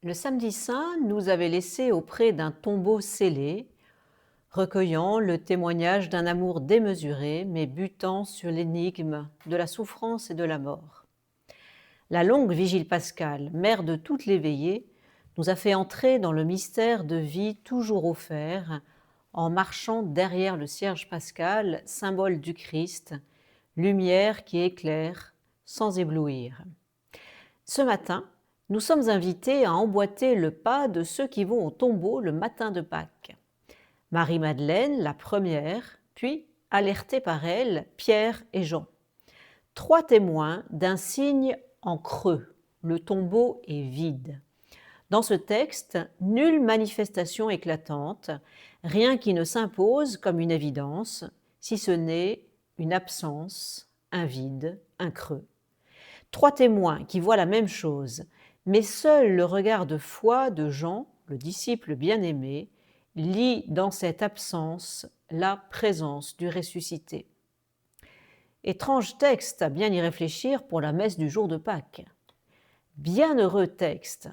Le samedi saint nous avait laissés auprès d'un tombeau scellé, recueillant le témoignage d'un amour démesuré, mais butant sur l'énigme de la souffrance et de la mort. La longue vigile pascale, mère de toutes les veillées, nous a fait entrer dans le mystère de vie toujours offert, en marchant derrière le cierge pascal, symbole du Christ, lumière qui éclaire sans éblouir. Ce matin, nous sommes invités à emboîter le pas de ceux qui vont au tombeau le matin de Pâques. Marie-Madeleine, la première, puis, alertés par elle, Pierre et Jean. 3 témoins d'un signe en creux. Le tombeau est vide. Dans ce texte, nulle manifestation éclatante, rien qui ne s'impose comme une évidence, si ce n'est une absence, un vide, un creux. 3 témoins qui voient la même chose, mais seul le regard de foi de Jean, le disciple bien-aimé, lit dans cette absence la présence du ressuscité. Étrange texte à bien y réfléchir pour la messe du jour de Pâques. Bienheureux texte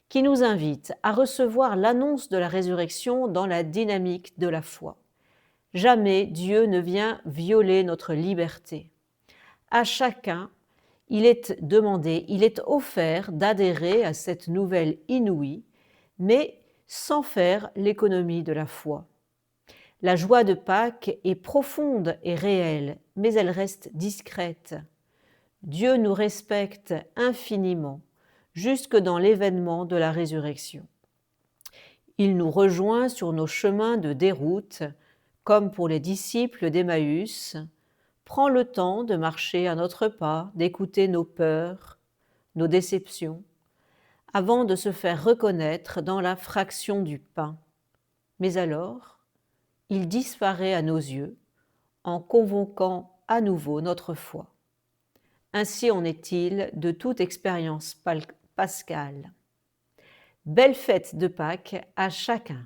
qui nous invite à recevoir l'annonce de la résurrection dans la dynamique de la foi. Jamais Dieu ne vient violer notre liberté. À chacun, il est demandé, il est offert d'adhérer à cette nouvelle inouïe, mais sans faire l'économie de la foi. La joie de Pâques est profonde et réelle, mais elle reste discrète. Dieu nous respecte infiniment, jusque dans l'événement de la résurrection. Il nous rejoint sur nos chemins de déroute, comme pour les disciples d'Emmaüs, prend le temps de marcher à notre pas, d'écouter nos peurs, nos déceptions, avant de se faire reconnaître dans la fraction du pain. Mais alors, il disparaît à nos yeux en convoquant à nouveau notre foi. Ainsi en est-il de toute expérience pascale. Belle fête de Pâques à chacun.